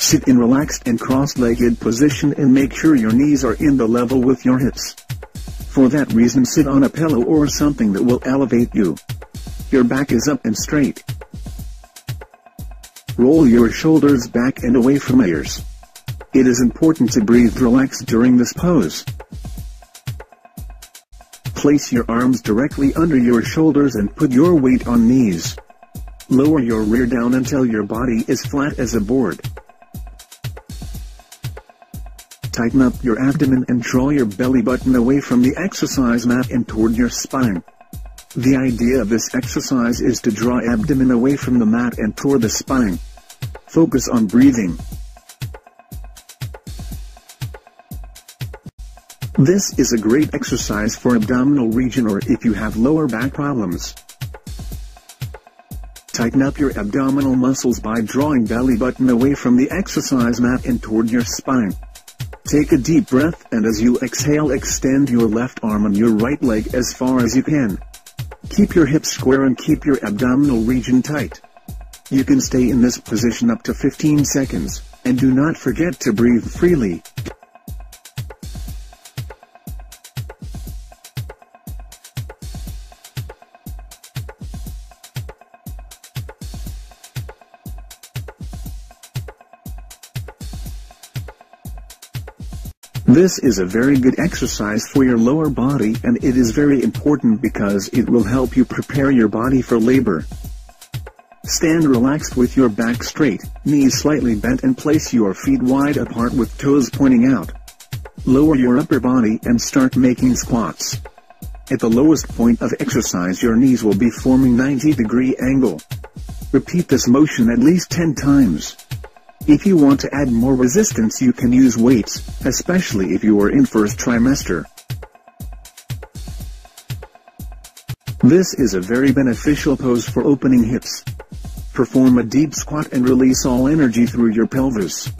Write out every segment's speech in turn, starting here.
Sit in relaxed and cross-legged position and make sure your knees are in the level with your hips. For that reason, sit on a pillow or something that will elevate you. Your back is up and straight. Roll your shoulders back and away from ears. It is important to breathe relaxed during this pose. Place your arms directly under your shoulders and put your weight on knees. Lower your rear down until your body is flat as a board. Tighten up your abdomen and draw your belly button away from the exercise mat and toward your spine. The idea of this exercise is to draw abdomen away from the mat and toward the spine. Focus on breathing. This is a great exercise for abdominal region or if you have lower back problems. Tighten up your abdominal muscles by drawing belly button away from the exercise mat and toward your spine. Take a deep breath and as you exhale, extend your left arm and your right leg as far as you can. Keep your hips square and keep your abdominal region tight. You can stay in this position up to 15 seconds, and do not forget to breathe freely. This is a very good exercise for your lower body, and it is very important because it will help you prepare your body for labor. Stand relaxed with your back straight, knees slightly bent and place your feet wide apart with toes pointing out. Lower your upper body and start making squats. At the lowest point of exercise, your knees will be forming 90-degree angle. Repeat this motion at least 10 times. If you want to add more resistance, you can use weights, especially if you are in first trimester. This is a very beneficial pose for opening hips. Perform a deep squat and release all energy through your pelvis.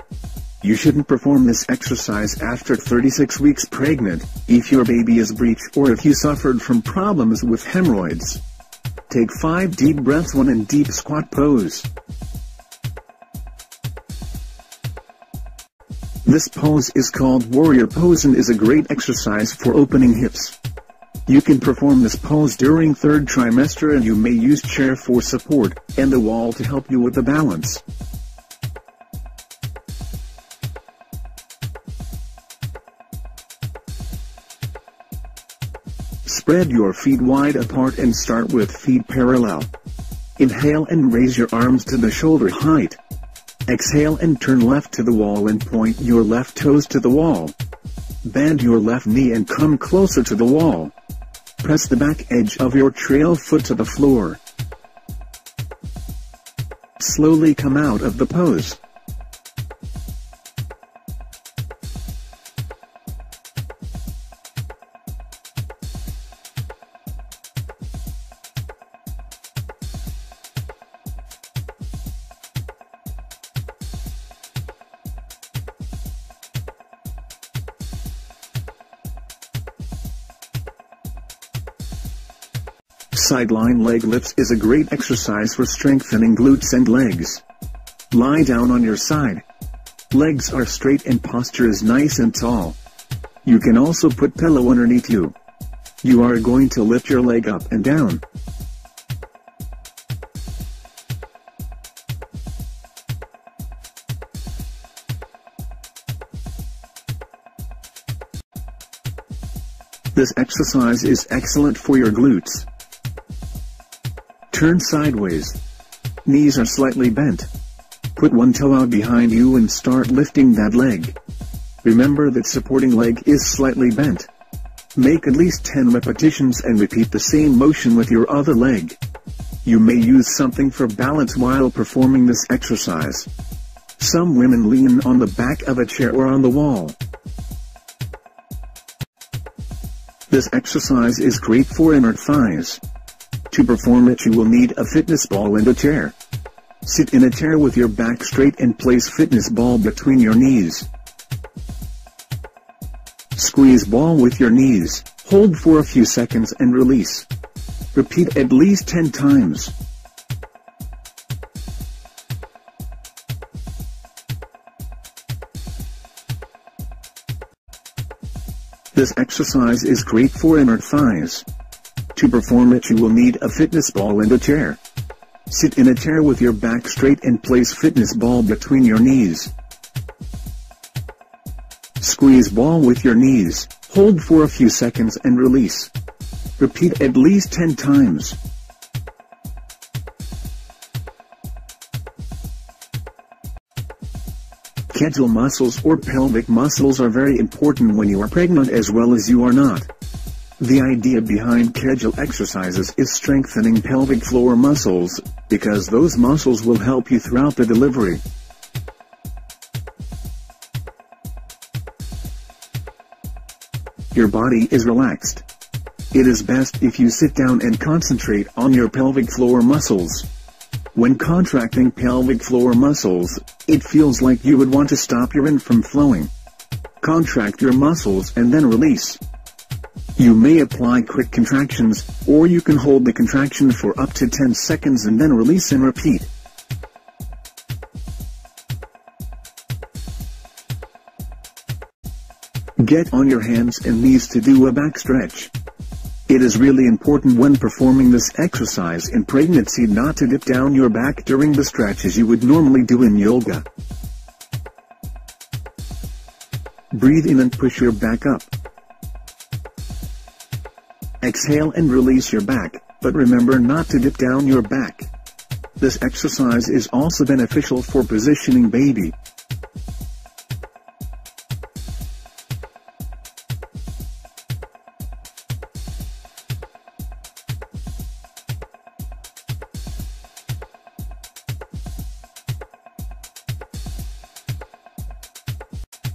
You shouldn't perform this exercise after 36 weeks pregnant, if your baby is breech or if you suffered from problems with hemorrhoids. Take 5 deep breaths, 1 in deep squat pose. This pose is called warrior pose and is a great exercise for opening hips. You can perform this pose during 3rd trimester and you may use chair for support, and the wall to help you with the balance. Spread your feet wide apart and start with feet parallel. Inhale and raise your arms to the shoulder height. Exhale and turn left to the wall and point your left toes to the wall. Bend your left knee and come closer to the wall. Press the back edge of your trail foot to the floor. Slowly come out of the pose. Sideline leg lifts is a great exercise for strengthening glutes and legs. Lie down on your side. Legs are straight and posture is nice and tall. You can also put pillow underneath you. You are going to lift your leg up and down. This exercise is excellent for your glutes. Turn sideways. Knees are slightly bent. Put one toe out behind you and start lifting that leg. Remember that supporting leg is slightly bent. Make at least 10 repetitions and repeat the same motion with your other leg. You may use something for balance while performing this exercise. Some women lean on the back of a chair or on the wall. This exercise is great for inner thighs. To perform it, you will need a fitness ball and a chair. Sit in a chair with your back straight and place fitness ball between your knees. Squeeze ball with your knees, hold for a few seconds and release. Repeat at least 10 times. This exercise is great for inner thighs. To perform it, you will need a fitness ball and a chair. Sit in a chair with your back straight and place fitness ball between your knees. Squeeze ball with your knees, hold for a few seconds and release. Repeat at least 10 times. Kegel muscles or pelvic muscles are very important when you are pregnant as well as you are not. The idea behind Kegel exercises is strengthening pelvic floor muscles, because those muscles will help you throughout the delivery. Your body is relaxed. It is best if you sit down and concentrate on your pelvic floor muscles. When contracting pelvic floor muscles, it feels like you would want to stop urine from flowing. Contract your muscles and then release. You may apply quick contractions, or you can hold the contraction for up to 10 seconds and then release and repeat. Get on your hands and knees to do a back stretch. It is really important when performing this exercise in pregnancy not to dip down your back during the stretch as you would normally do in yoga. Breathe in and push your back up. Exhale and release your back, but remember not to dip down your back. This exercise is also beneficial for positioning baby.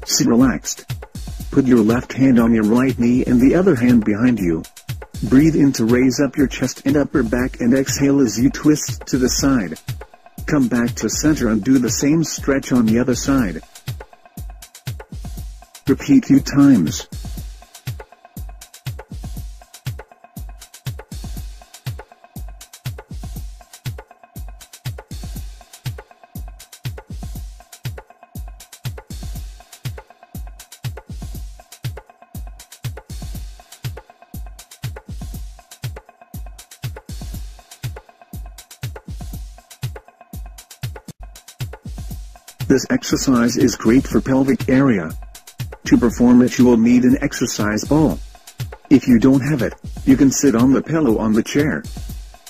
Sit relaxed. Put your left hand on your right knee and the other hand behind you. Breathe in to raise up your chest and upper back and exhale as you twist to the side. Come back to center and do the same stretch on the other side. Repeat few times. This exercise is great for pelvic area. To perform it, you will need an exercise ball. If you don't have it, you can sit on the pillow on the chair.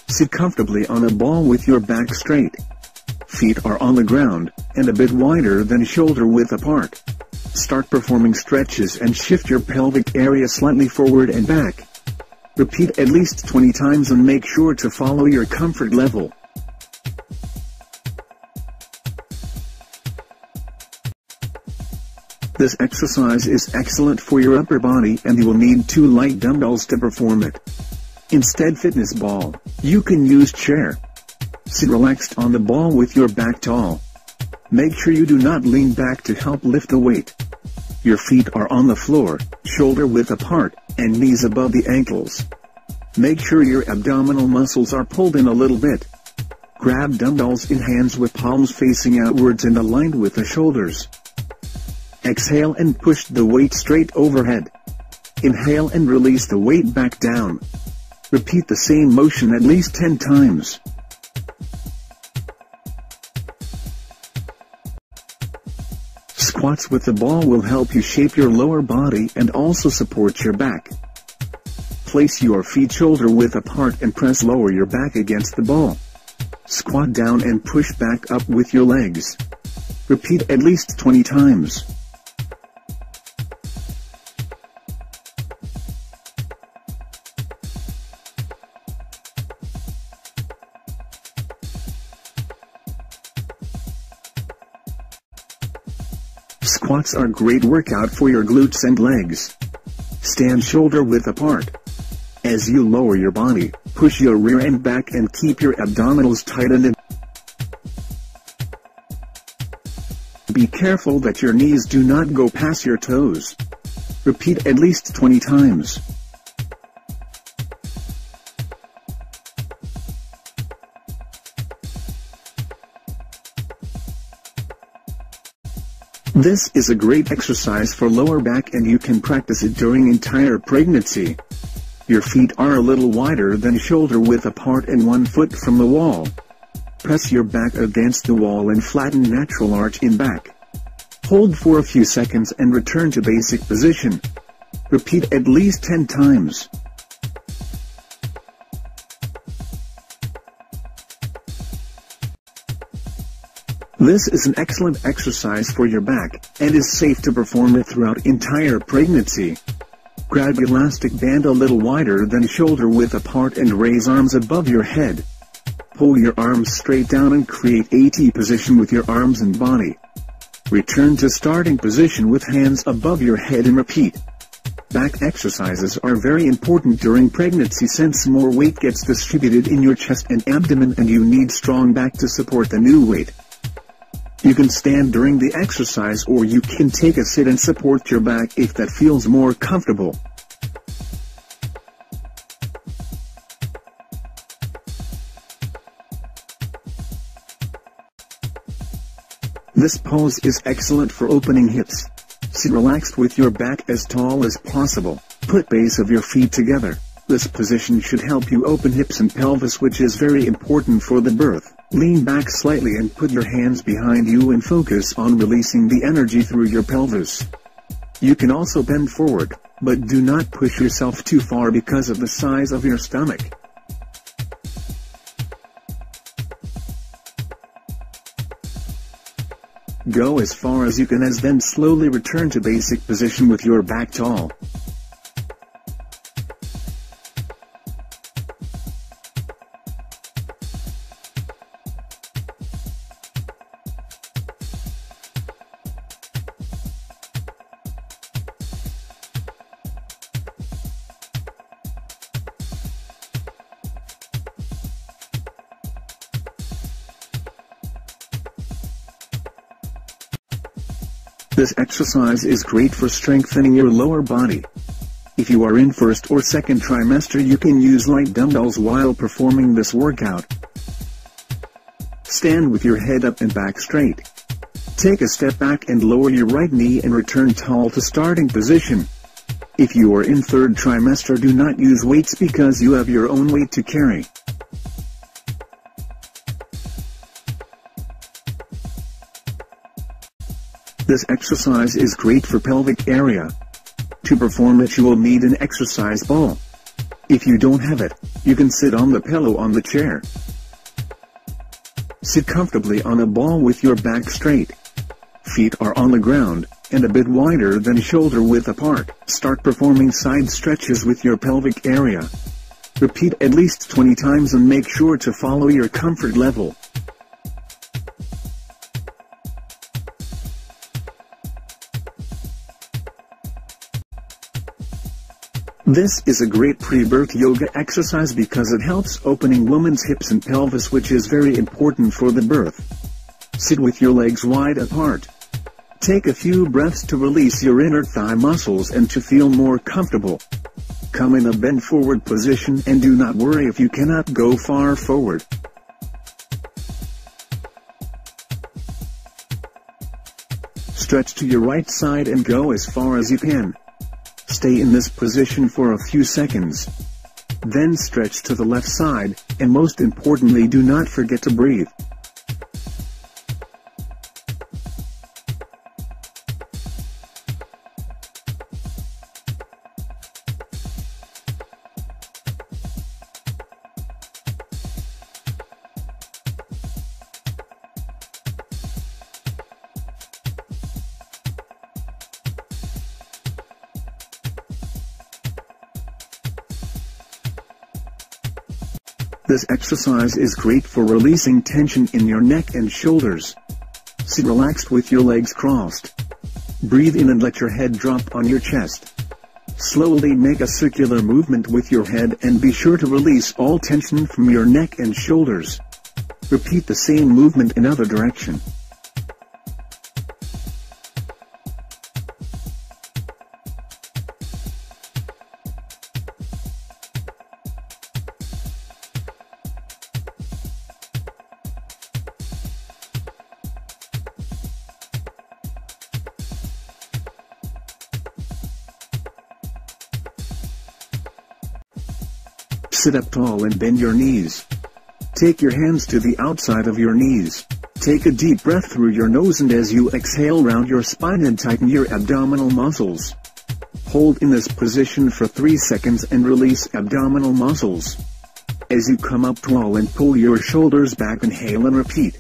Sit comfortably on a ball with your back straight. Feet are on the ground, and a bit wider than shoulder width apart. Start performing stretches and shift your pelvic area slightly forward and back. Repeat at least 20 times and make sure to follow your comfort level. This exercise is excellent for your upper body and you will need 2 light dumbbells to perform it. Instead fitness ball, you can use chair. Sit relaxed on the ball with your back tall. Make sure you do not lean back to help lift the weight. Your feet are on the floor, shoulder width apart, and knees above the ankles. Make sure your abdominal muscles are pulled in a little bit. Grab dumbbells in hands with palms facing outwards and aligned with the shoulders. Exhale and push the weight straight overhead. Inhale and release the weight back down. Repeat the same motion at least 10 times. Squats with the ball will help you shape your lower body and also support your back. Place your feet shoulder width apart and press lower your back against the ball. Squat down and push back up with your legs. Repeat at least 20 times. Squats are a great workout for your glutes and legs. Stand shoulder width apart. As you lower your body, push your rear end back and keep your abdominals tightened in. Be careful that your knees do not go past your toes. Repeat at least 20 times. This is a great exercise for lower back and you can practice it during entire pregnancy. Your feet are a little wider than shoulder width apart and 1 foot from the wall. Press your back against the wall and flatten natural arch in back. Hold for a few seconds and return to basic position. Repeat at least 10 times. This is an excellent exercise for your back, and is safe to perform it throughout entire pregnancy. Grab elastic band a little wider than shoulder width apart and raise arms above your head. Pull your arms straight down and create a T position with your arms and body. Return to starting position with hands above your head and repeat. Back exercises are very important during pregnancy since more weight gets distributed in your chest and abdomen and you need strong back to support the new weight. You can stand during the exercise or you can take a sit and support your back if that feels more comfortable. This pose is excellent for opening hips. Sit relaxed with your back as tall as possible. Put base of your feet together. This position should help you open hips and pelvis, which is very important for the birth. Lean back slightly and put your hands behind you and focus on releasing the energy through your pelvis. You can also bend forward, but do not push yourself too far because of the size of your stomach. Go as far as you can then slowly return to basic position with your back tall. This exercise is great for strengthening your lower body. If you are in first or second trimester, you can use light dumbbells while performing this workout. Stand with your head up and back straight. Take a step back and lower your right knee and return tall to starting position. If you are in third trimester, do not use weights because you have your own weight to carry. This exercise is great for pelvic area. To perform it, you will need an exercise ball. If you don't have it, you can sit on the pillow on the chair. Sit comfortably on a ball with your back straight. Feet are on the ground, and a bit wider than shoulder width apart. Start performing side stretches with your pelvic area. Repeat at least 20 times and make sure to follow your comfort level. This is a great pre-birth yoga exercise because it helps opening woman's hips and pelvis, which is very important for the birth. Sit with your legs wide apart. Take a few breaths to release your inner thigh muscles and to feel more comfortable. Come in a bend forward position and do not worry if you cannot go far forward. Stretch to your right side and go as far as you can. Stay in this position for a few seconds. Then stretch to the left side, and most importantly, do not forget to breathe. This exercise is great for releasing tension in your neck and shoulders. Sit relaxed with your legs crossed. Breathe in and let your head drop on your chest. Slowly make a circular movement with your head and be sure to release all tension from your neck and shoulders. Repeat the same movement in other direction. Sit up tall and bend your knees. Take your hands to the outside of your knees. Take a deep breath through your nose, and as you exhale, round your spine and tighten your abdominal muscles. Hold in this position for 3 seconds and release abdominal muscles. As you come up tall and pull your shoulders back, inhale and repeat.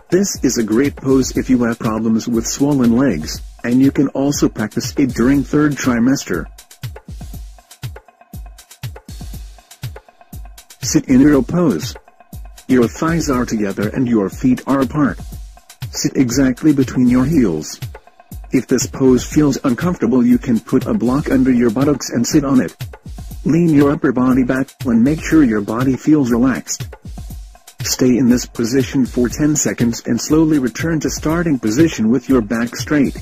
This is a great pose if you have problems with swollen legs, and you can also practice it during third trimester. Sit in row pose. Your thighs are together and your feet are apart. Sit exactly between your heels. If this pose feels uncomfortable, you can put a block under your buttocks and sit on it. Lean your upper body back and make sure your body feels relaxed. Stay in this position for 10 seconds and slowly return to starting position with your back straight.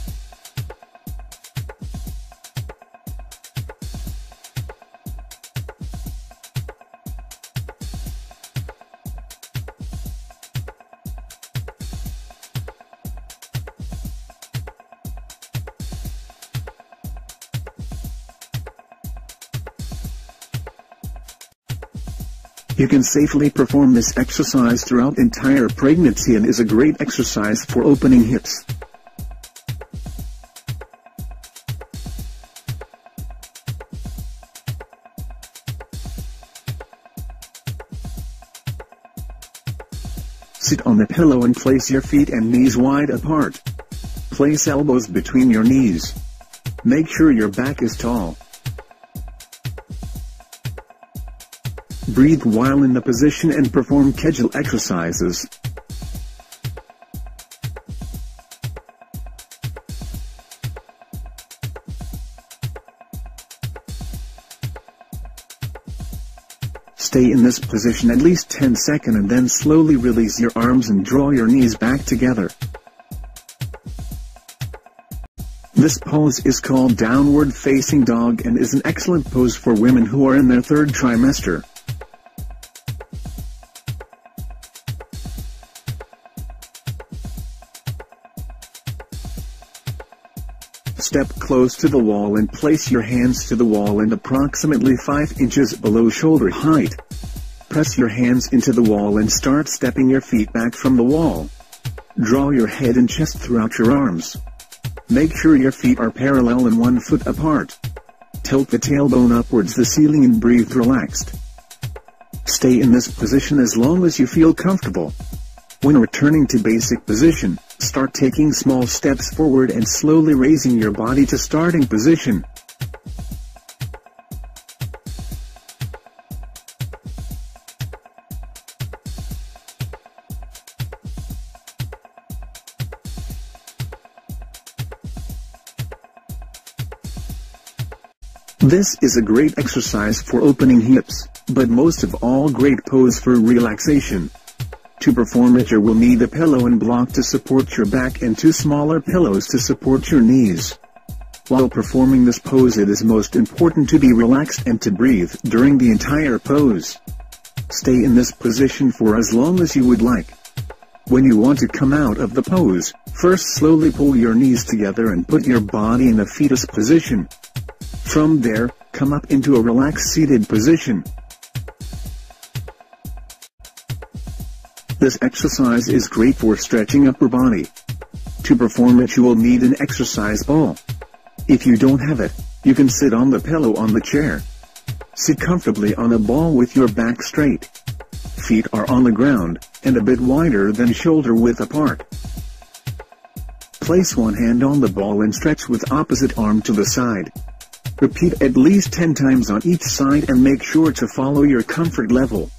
You can safely perform this exercise throughout entire pregnancy and is a great exercise for opening hips. Sit on the pillow and place your feet and knees wide apart. Place elbows between your knees. Make sure your back is tall. Breathe while in the position and perform Kegel exercises. Stay in this position at least 10 seconds and then slowly release your arms and draw your knees back together. This pose is called downward facing dog and is an excellent pose for women who are in their third trimester. Step close to the wall and place your hands to the wall and approximately 5 inches below shoulder height. Press your hands into the wall and start stepping your feet back from the wall. Draw your head and chest throughout your arms. Make sure your feet are parallel and 1 foot apart. Tilt the tailbone upwards the ceiling and breathe relaxed. Stay in this position as long as you feel comfortable. When returning to basic position, start taking small steps forward and slowly raising your body to starting position. This is a great exercise for opening hips, but most of all great pose for relaxation. To perform it, you will need a pillow and block to support your back and 2 smaller pillows to support your knees. While performing this pose, it is most important to be relaxed and to breathe during the entire pose. Stay in this position for as long as you would like. When you want to come out of the pose, first slowly pull your knees together and put your body in a fetus position. From there, come up into a relaxed seated position. This exercise is great for stretching upper body. To perform it, you will need an exercise ball. If you don't have it, you can sit on the pillow on the chair. Sit comfortably on a ball with your back straight. Feet are on the ground, and a bit wider than shoulder width apart. Place one hand on the ball and stretch with opposite arm to the side. Repeat at least 10 times on each side and make sure to follow your comfort level.